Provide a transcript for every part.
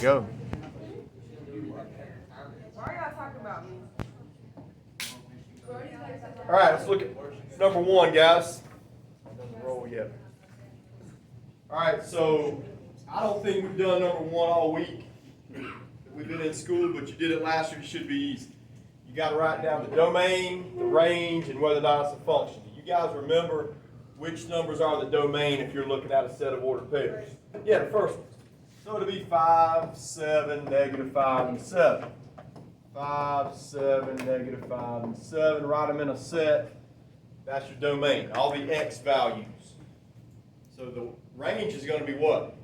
you go. Why are y'all talking about me? All right, let's look at number one, guys. Doesn't roll yet. All right, so I don't think we've done number one all week. We've been in school, but you did it last year. It should be easy. You got to write down the domain, the range, and whether or not it's a function. Do you guys remember which numbers are the domain if you're looking at a set of ordered pairs? Yeah, the first one. So it'll be 5, 7, -5, and 7. 5, 7, -5, and 7. Write them in a set. That's your domain. All the x values. So the range is going to be what?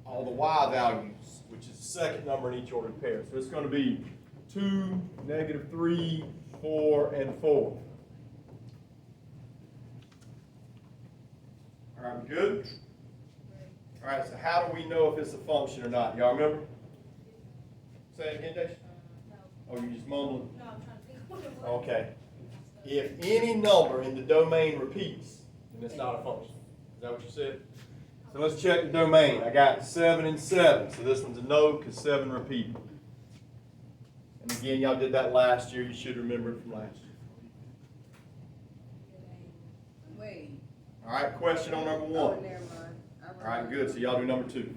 All the y values, which is the second number in each ordered pair. So it's going to be 2, -3, 4, and 4. All right, we good? All right, so how do we know if it's a function or not? Y'all remember? Say it again, Daisha. Oh, you just mumbling? No, I'm trying to think what it was. Okay. If any number in the domain repeats, then it's not a function. Is that what you said? So let's check the domain. I got 7 and 7. So this one's a no because 7 repeated. And again, y'all did that last year. You should remember it from last year. Wait. All right, question on number Oh, one. never mind. All right, good. So y'all do number two.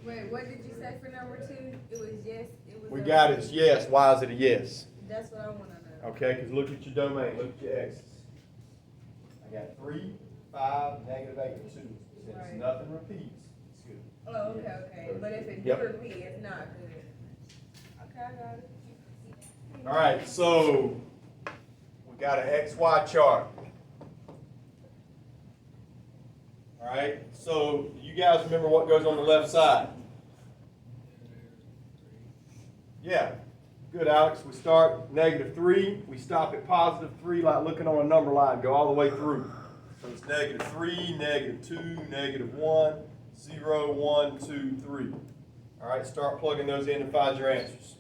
Wait, what did you say for number two? It was yes. It was. We got it. It's yes. Why is it a yes? That's what I want to know. Okay, because look at your domain. Look at your x's. I got 3, 5, -8, 2. Since Right. nothing repeats, it's good. Oh, okay. But if it Yep. do repeat, it's not good. Okay, I got it. All right, so we got an XY chart. All right, so you guys remember what goes on the left side? Yeah, good, Alex. We start -3. We stop at +3, like looking on a number line. Go all the way through. So it's -3, -2, -1, 0, 1, 2, 3. All right, start plugging those in and find your answers.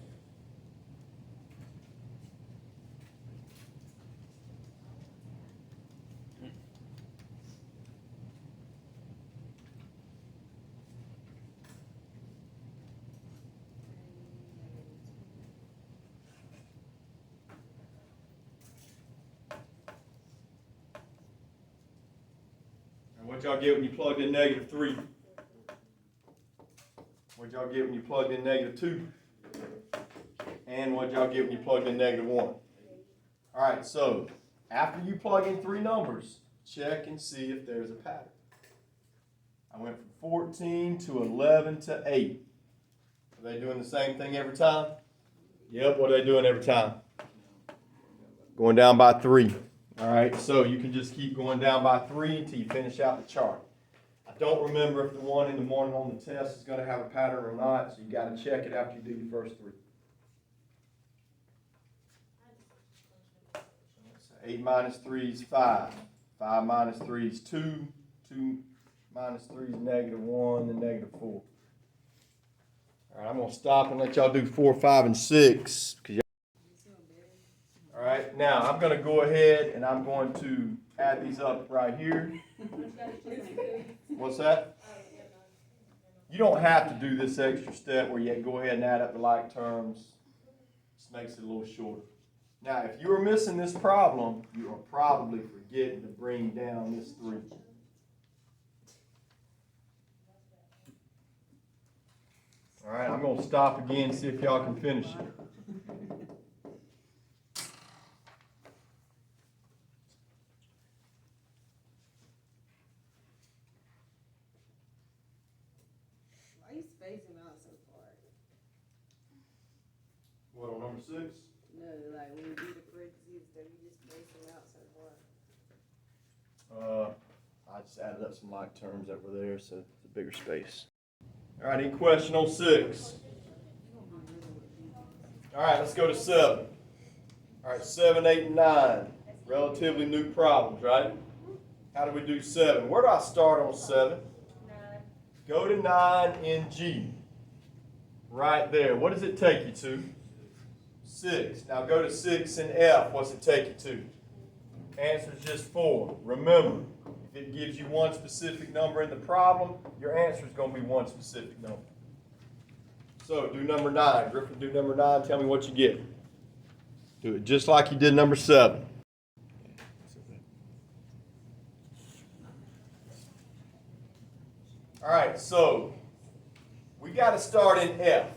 What y'all get when you plugged in -3? What y'all get when you plugged in -2? And what y'all get when you plugged in -1? All right, so after you plug in 3 numbers, check and see if there's a pattern. I went from 14 to 11 to 8. Are they doing the same thing every time? Yep, what are they doing every time? Going down by 3. All right, so you can just keep going down by 3 until you finish out the chart. I don't remember if the one in the morning on the test is going to have a pattern or not, so you got to check it after you do your first 3. 8 minus 3 is 5. 5 minus 3 is 2. 2 minus 3 is -1 and -4. All right, I'm going to stop and let y'all do 4, 5, and 6. All right, now I'm going to go ahead and I'm going to add these up right here. What's that? You don't have to do this extra step where you go ahead and add up the like terms. Just makes it a little shorter. Now, if you are missing this problem, you are probably forgetting to bring down this 3. All right, I'm going to stop again and see if y'all can finish it. Why are you spacing out so far? What, on number 6? No, like when you do the parentheses, then you just space them out so far. I just added up some like terms that were there, so it's a bigger space. All right, any question on 6? All right, let's go to 7. All right, 7, 8, and 9. Relatively new problems, right? How do we do 7? Where do I start on 7? 9. Go to 9 in G. Right there. What does it take you to? 6. Now go to 6 in F. What's it take you to? Answer is just 4. Remember, if it gives you one specific number in the problem, your answer is going to be one specific number. So do number 9. Griffin, do number 9. Tell me what you get. Do it just like you did number 7. All right, so we got to start in F.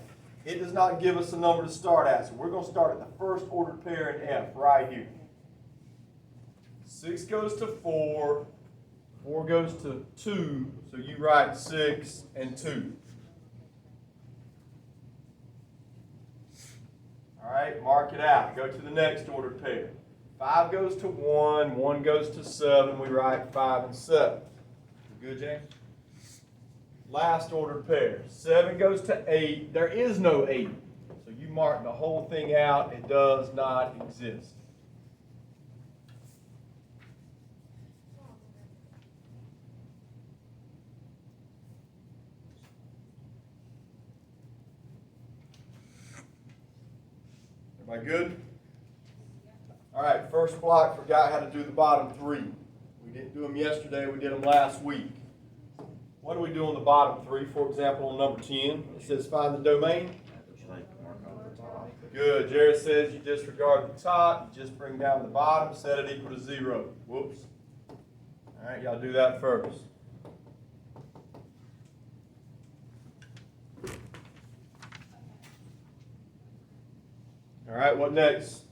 It does not give us a number to start at, so we're going to start at the first ordered pair in F right here. 6 goes to 4, 4 goes to 2, so you write 6 and 2. All right, mark it out. Go to the next ordered pair. 5 goes to 1, 1 goes to 7, we write 5 and 7. You good, James? Last ordered pair. 7 goes to 8. There is no 8. So you mark the whole thing out. It does not exist. Everybody good? All right, first block, forgot how to do the bottom 3. We didn't do them yesterday. We did them last week. What do we do on the bottom 3? For example, on number 10, it says find the domain. Good. Jared says you disregard the top, you just bring down the bottom, set it equal to 0. Whoops. All right, y'all do that first. All right, what next?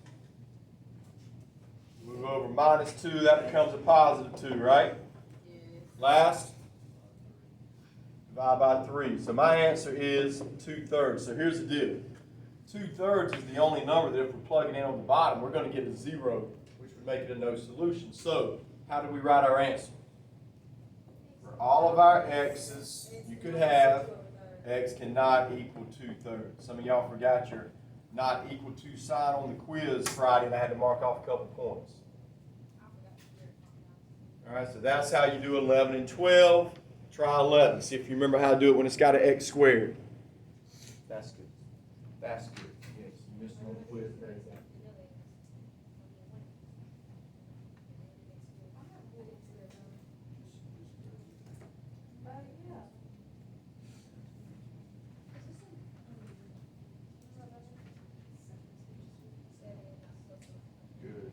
Move over -2, that becomes a +2, right? Yes. Last? Divide by 3. So my answer is 2/3. So here's the deal. 2/3 is the only number that if we're plugging in on the bottom, we're going to get a 0, which would make it a no solution. So how do we write our answer? For all of our x's, you could have x cannot equal 2/3. Some of y'all forgot your not equal to sign on the quiz Friday, and I had to mark off a couple points. All right, so that's how you do 11 and 12. Try 11. See if you remember how to do it when it's got an x squared. That's good. That's good. Yes, you missed one quiz. There you go. Good.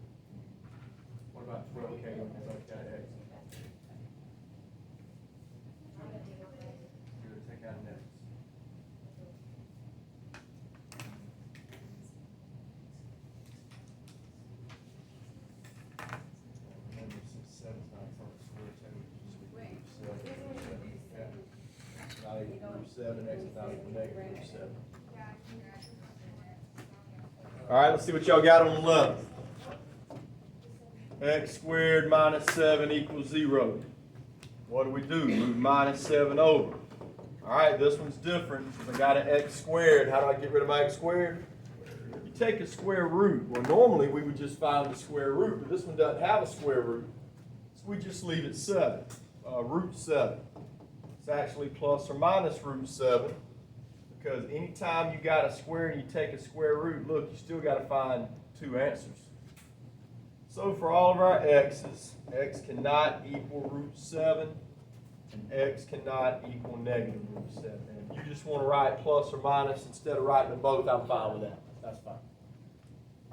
What about 12? Okay, because I've got x. Good. Take out an x. Remember, 6, 7 is not from the square root. Not equal to 7. X is not equal to -7. All right, let's see what y'all got on the left. X squared minus 7 equals 0. What do? Move -7 over. All right, this one's different. I got an x squared. How do I get rid of my x squared? You take a square root. Well, normally we would just find the square root, but this one doesn't have a square root. So we just leave it 7, root 7. It's actually plus or minus root 7. Because anytime you got a square and you take a square root, look, you still got to find 2 answers. So for all of our x's, x cannot equal root 7, and x cannot equal negative root 7. And if you just want to write plus or minus instead of writing them both, I'm fine with that. That's fine.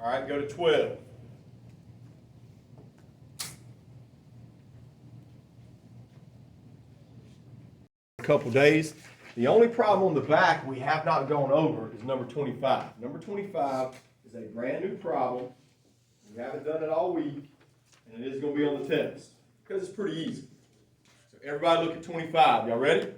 All right, go to 12. A couple days. The only problem on the back we have not gone over is number 25. Number 25 is a brand new problem. We haven't done it all week, and it is going to be on the test because it's pretty easy. So everybody look at 25. Y'all ready?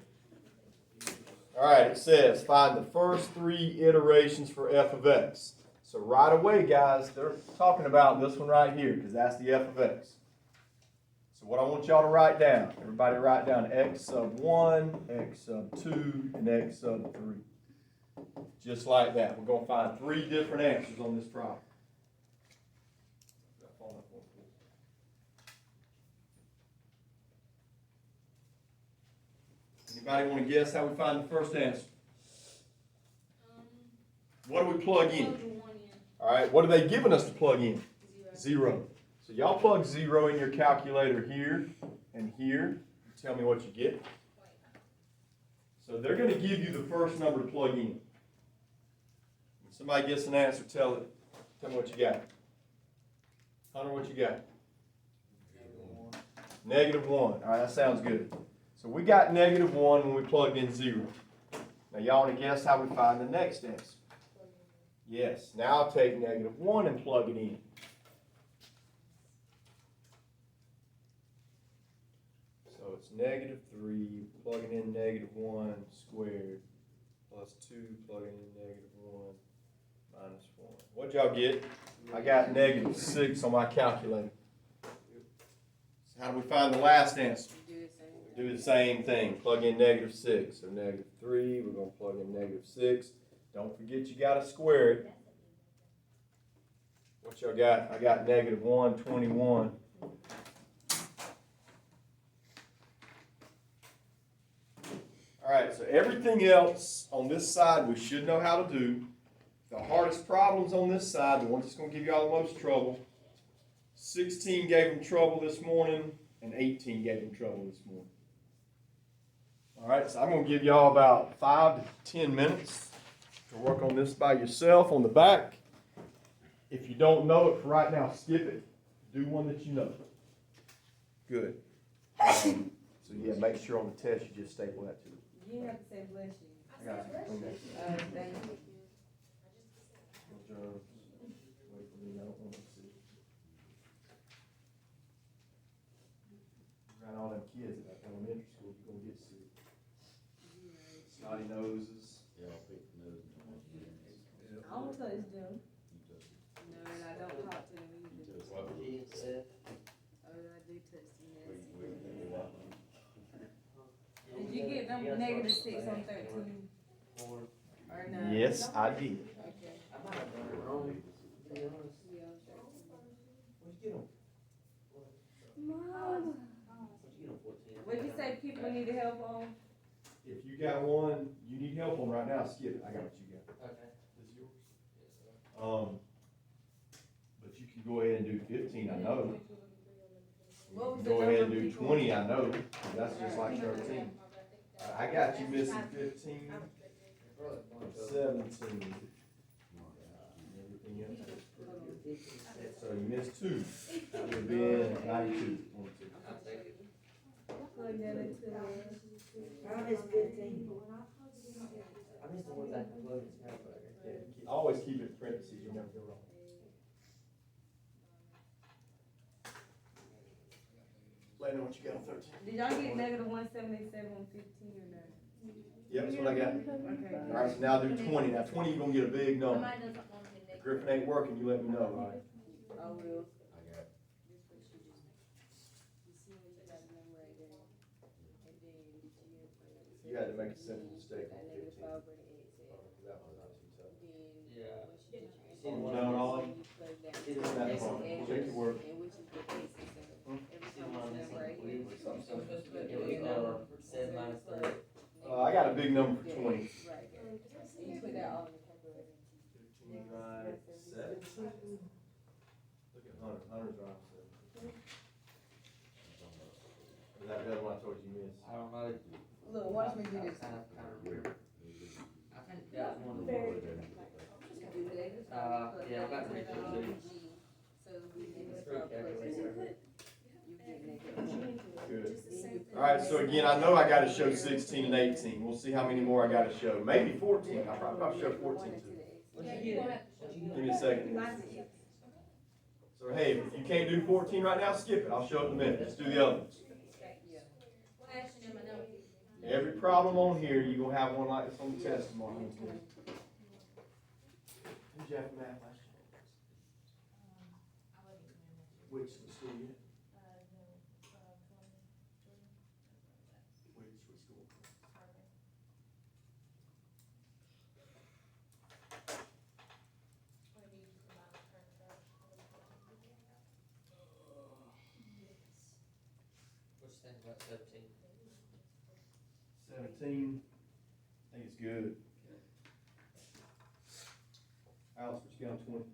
All right, it says find the first 3 iterations for f of x. So right away, guys, they're talking about this one right here because that's the f of x. So what I want y'all to write down, everybody write down x sub 1, x sub 2, and x sub 3. Just like that. We're going to find 3 different answers on this problem. Anybody want to guess how we find the first answer? What do we plug in? All right, what are they giving us to plug in? 0. So y'all plug 0 in your calculator here and here. Tell me what you get. So they're going to give you the first number to plug in. When somebody gets an answer, tell me what you got. Hunter, what you got? -1. All right, that sounds good. So we got -1 when we plugged in 0. Now y'all want to guess how we find the next answer? Yes. Now I'll take -1 and plug it in. So it's -3, plugging in -1 squared, plus 2, plugging in -1, minus 1. What'd y'all get? I got -6 on my calculator. So how do we find the last answer? Do the same thing. Plug in -6. So -3, we're going to plug in -6. Don't forget you got to square it. What y'all got? I got -121. All right, so everything else on this side we should know how to do. The hardest problems on this side, the ones that's going to give y'all the most trouble, 16 gave them trouble this morning, and 18 gave them trouble this morning. All right, so I'm going to give y'all about 5 to 10 minutes to work on this by yourself on the back. If you don't know it for right now, skip it. Do one that you know. Good. So yeah, make sure on the test you just staple that to it. You have to say bless you. I got you. Clean that. Thank you. Wait for me, I don't want to see. Around all them kids at elementary school, you're gonna get sick. Snotty noses. Yeah, I'll pick the nose and I don't touch them. No, and I don't talk to them either. Oh, I do touch them. Did you get them -6 on 13? Or no? Yes, I did. Okay. I might have done it wrong, to be honest. Yeah, What'd you get on? Mom. What'd you get on 14? What'd you say people needed help on? If you got one you need help on right now, skip it. I got what you got. Okay. This is yours? But you can go ahead and do 15, I know. You What was can the go ahead and number do before? 20, I know. That's just like 13. I got you missing 15, 17. Everything else is pretty good. So you missed 2. That would have been 92. Plug that into the. I missed 15. I missed the ones I could plug in Snapchat. Always keep it in parentheses, you never go wrong. Let me know what you got on 13. Did y'all get -177 on 15 or no? Yep, that's what I got. Okay. All right, so now do 20. Now 20, you're gonna get a big number. If Griffin ain't working, you let me know, all right? I will. I got You had to make a simple mistake on 15. That was not too tough. Yeah. You done all of them? That's fine. Check your work. It was 7 minus 3. I got a big number for 20. Right, you put that all in the calculator. 15 right, 17. Look at Hunter. Hunter's right. 17. Was that the other one I told you you missed? I don't know. Look, watch me do this. I kind of remember. I think that was one of the ones. Yeah, I got 3 2. So we need to Three start calculators. Good. All right, so again, I know I gotta show 16 and 18. We'll see how many more I gotta show. Maybe 14. I'll probably show 14 too. What'd you get? Give me a second. So hey, if you can't do 14 right now, skip it. I'll show it in a minute. Let's do the other ones. Every problem on here, you're gonna have one like this on the test tomorrow. Who'd you have for math last year? Which school you at? Which school? What you think about 17? 17. I think it's good. Alice, what you got on 20?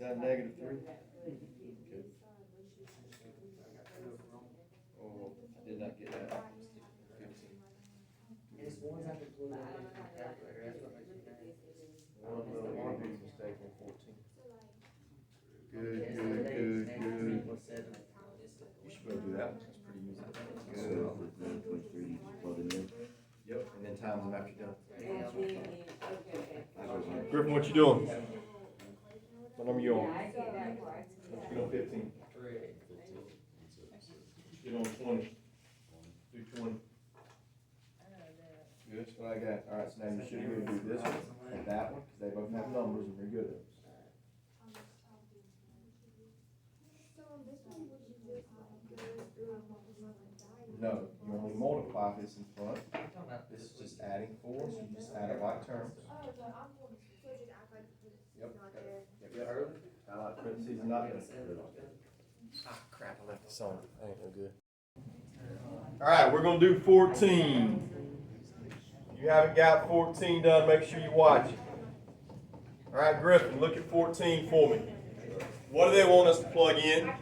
that -3? Oh, I did not get that. 15. It's the ones I can plug in the calculator, that's what makes me mad. One big mistake on 14. Good. What's 7? You should be able to do that. That's pretty easy. So, with the 23, plug it in. Yep, and then times them after you're done. Okay. Griffin, what you doing? What number you on? Yeah, I get that part. Get on 15. Get on 20. Do 20. Good, that's what I got. All right, so now you should be able to do this one and that one, because they both have numbers and they're good at it. No, you only multiply this in front. This is just adding 4, so you just add it like terms. Yep, early. I like parentheses and not in. Ah, crap, I left this on. That ain't no good. All right, we're gonna do 14. If you haven't got 14 done, make sure you watch it. All right, Griffin, look at 14 for me. What do they want us to plug in?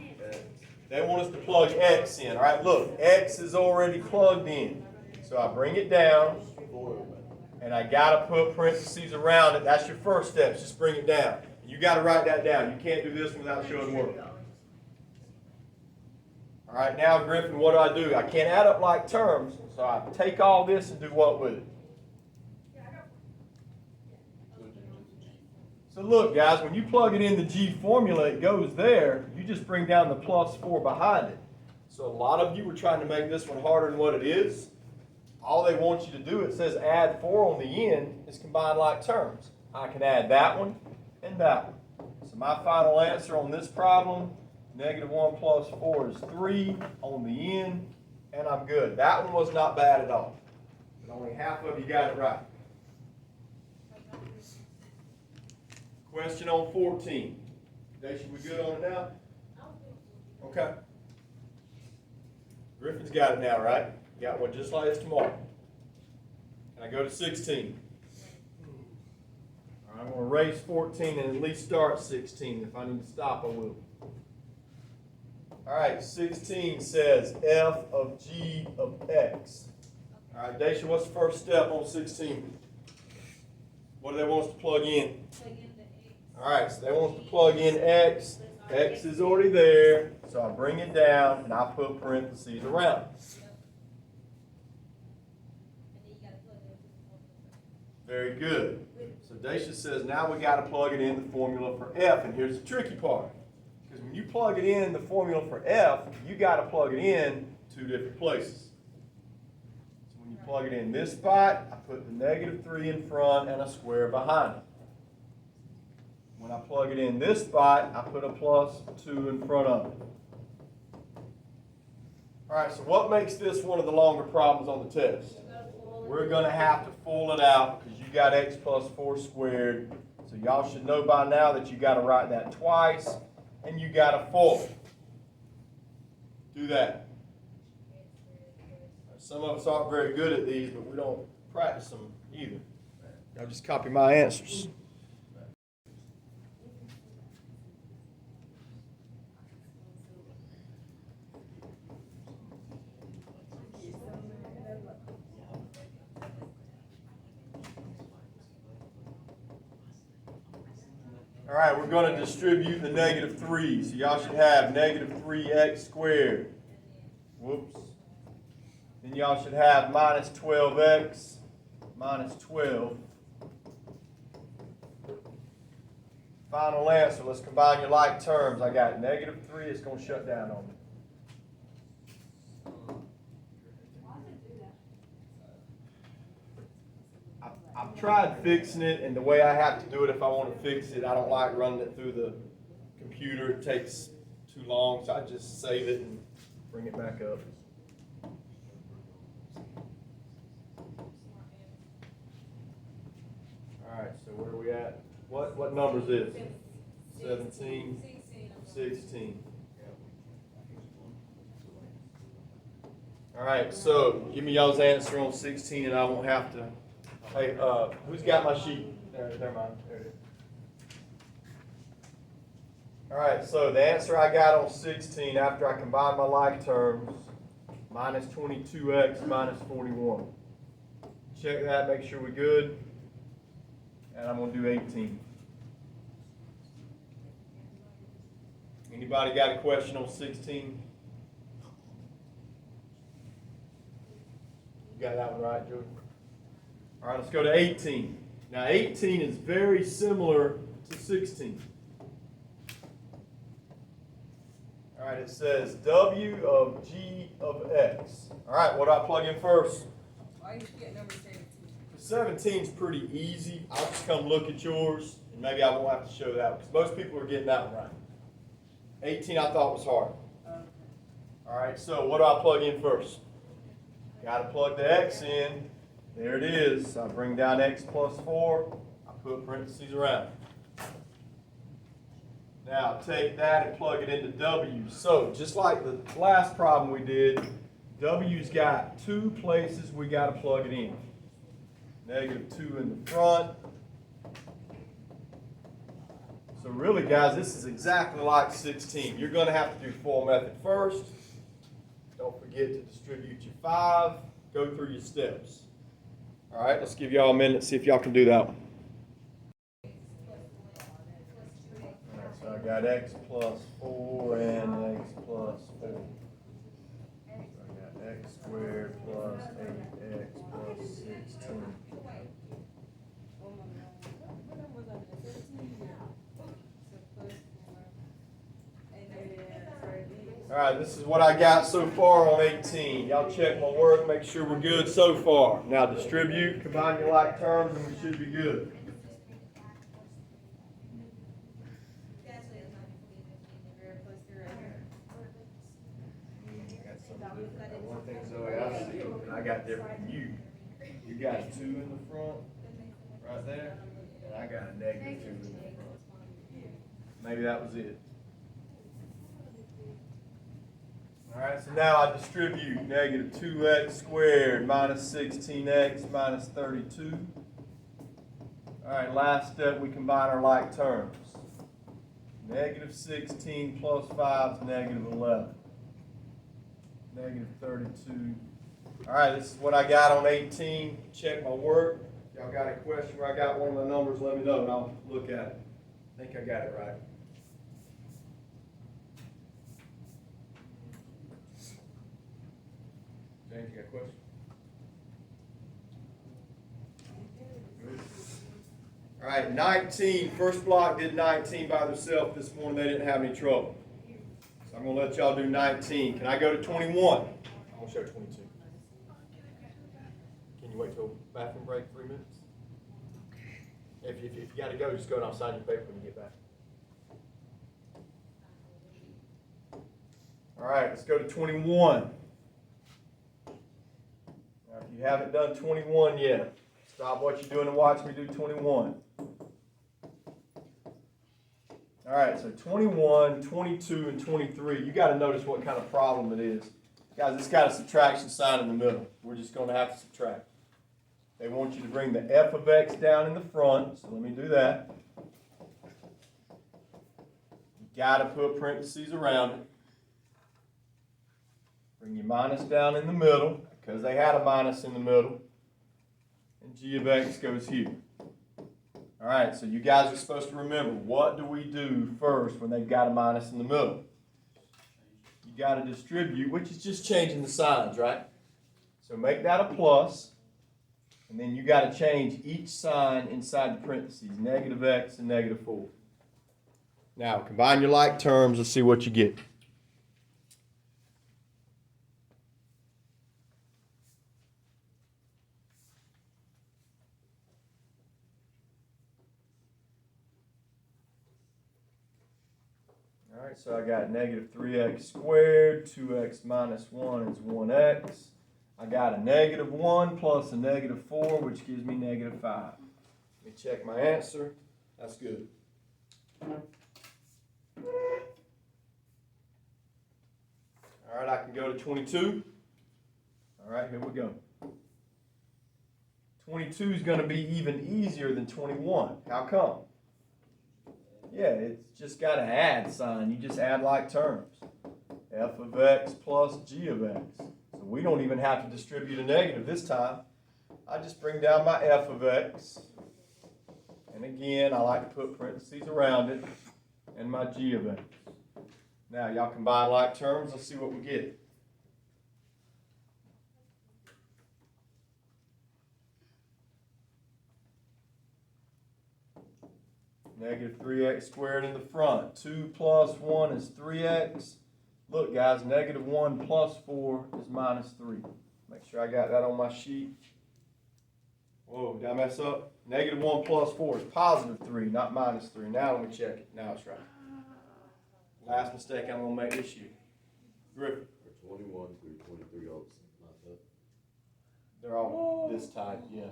They want us to plug X in. All right, look, X is already plugged in. So I bring it down, and I got to put parentheses around it. That's your first step. Just bring it down. You got to write that down. You can't do this without showing work. All right, now, Griffin, what do? I can't add up like terms, so I take all this and do what with it? So look, guys, when you plug it in the G formula, it goes there. You just bring down the +4 behind it. So a lot of you were trying to make this one harder than what it is. All they want you to do, it says add 4 on the end, is combine like terms. I can add that one and that one. So my final answer on this problem, -1 + 4 is 3 on the end, and I'm good. That one was not bad at all. But only half of you got it right. Question on 14. Daisha, we good on it now? Okay. Griffin's got it now, right? Got one just like this tomorrow. Can I go to 16? All right, I'm going to erase 14 and at least start 16. If I need to stop, I will. All right, 16 says f of g of x. All right, Daisha, what's the first step on 16? What do they want us to plug in? All right, so they want us to plug in x. X is already there, so I bring it down and I put parentheses around it. Very good. So Daisha says now we got to plug it in the formula for f, and here's the tricky part. Because when you plug it in the formula for f, you got to plug it in 2 different places. So when you plug it in this spot, I put the -3 in front and a square behind it. When I plug it in this spot, I put a +2 in front of it. All right, so what makes this one of the longer problems on the test? We're going to have to full it out because you got x + 4 squared. So y'all should know by now that you got to write that twice and you got to full it. Do that. Some of us aren't very good at these, but we don't practice them either. Y'all just copy my answers. All right, we're going to distribute the -3. So y'all should have -3x squared. Whoops. Then y'all should have -12x minus 12. Final answer. Let's combine your like terms. I got -3. It's going to shut down on me. I've tried fixing it, and the way I have to do it if I want to fix it, I don't like running it through the computer. It takes too long, so I just save it and bring it back up. All right, so where are we at? What number is this? 17, 16. All right, so give me y'all's answer on 16, and I won't have to. Hey, who's got my sheet? There mine. There it is. All right, so the answer I got on 16 after I combine my like terms, minus 22x minus 41. Check that, make sure we're good. And I'm going to do 18. Anybody got a question on 16? You got that one right, Joey? All right, let's go to 18. Now 18 is very similar to 16. All right, it says W of G of X. All right, what do I plug in first? Why you get number 17? 17 is pretty easy. I'll just come look at yours, and maybe I won't have to show that because most people are getting that one right. 18 I thought was hard. All right, so what do I plug in first? Got to plug the X in. There it is. I bring down X plus 4. I put parentheses around it. Now take that and plug it into W. So just like the last problem we did, W's got two places we got to plug it in. Negative 2 in the front. So really, guys, this is exactly like 16. You're going to have to do full method first. Don't forget to distribute your 5. Go through your steps. All right, let's give y'all a minute to see if y'all can do that one. All right, so I got X plus 4 and X plus 4. So I got X squared plus 8X plus 16. All right, this is what I got so far on 18. Y'all check my work, make sure we're good so far. Now distribute, combine your like terms, and we should be good. One thing, Zoe, I see, and I got different from you. You got 2 in the front, right there, and I got a negative 2 in the front. Maybe that was it. All right, so now I distribute negative 2x squared minus 16x minus 32. All right, last step, we combine our like terms. Negative 16 plus 5 is negative 11. Negative 32. All right, this is what I got on 18. Check my work. If y'all got a question where I got one of the numbers, let me know and I'll look at it. I think I got it right. James, you got a question? All right, 19. First block did 19 by themselves this morning. They didn't have any trouble. So I'm going to let y'all do 19. Can I go to 21? I'm going to show 22. Can you wait till bathroom break 3 minutes? If you got to go, just go and I'll sign your paper when you get back. All right, let's go to 21. Now, if you haven't done 21 yet, stop what you're doing and watch me do 21. All right, so 21, 22, and 23, you got to notice what kind of problem it is. Guys, it's got a subtraction sign in the middle. We're just going to have to subtract. They want you to bring the f of x down in the front, so let me do that. You got to put parentheses around it. Bring your minus down in the middle, because they had a minus in the middle. And g of x goes here. All right, so you guys are supposed to remember, what do we do first when they've got a minus in the middle? You got to distribute, which is just changing the signs, right? So make that a plus, and then you got to change each sign inside the parentheses, negative x and negative 4. Now, combine your like terms and see what you get. All right, so I got negative 3x squared, 2x minus 1 is 1x. I got a negative 1 plus a negative 4, which gives me negative 5. Let me check my answer. That's good. All right, I can go to 22. All right, here we go. 22 is going to be even easier than 21. How come? Yeah, it's just got an add sign. You just add like terms. F of x plus g of x. So we don't even have to distribute a negative this time. I just bring down my f of x. And again, I like to put parentheses around it. And my g of x. Now, y'all combine like terms. Let's see what we get. Negative 3x squared in the front. 2 plus 1 is 3x. Look, guys, negative 1 plus 4 is minus 3. Make sure I got that on my sheet. Whoa, did I mess up? Negative 1 plus 4 is positive 3, not minus 3. Now let me check it. Now it's right. Last mistake I'm going to make this year. Griffin. 21 through 23 also not that. They're all this type, yeah.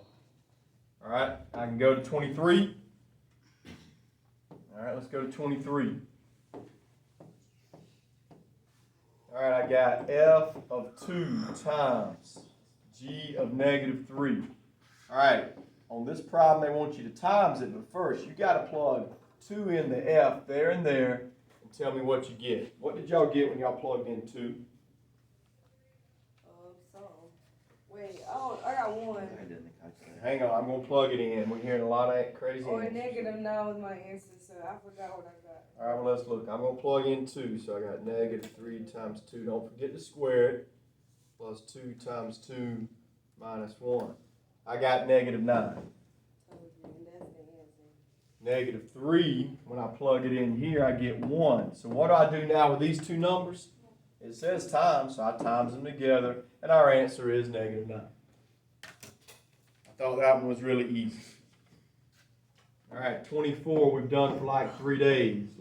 All right, I can go to 23. All right, let's go to 23. All right, I got f of 2 times g of negative 3. All right, on this problem, they want you to times it, but first, you got to plug 2 in the f there and there and tell me what you get. What did y'all get when y'all plugged in 2? Wait, I got 1. I didn't calculate. Hang on, I'm going to plug it in. We're hearing a lot of crazy Or answers. negative 9 was my answer, so I forgot what I got. All right, well, let's look. I'm going to plug in 2, so I got negative 3 times 2. Don't forget to square it. Plus 2 times 2 minus 1. I got negative 9. Told you, and that's the answer. Negative 3, when I plug it in here, I get 1. So what do I do now with these two numbers? It says times, so I times them together, and our answer is negative 9. I thought that one was really easy. All right, 24 we've done for like 3 days. Let's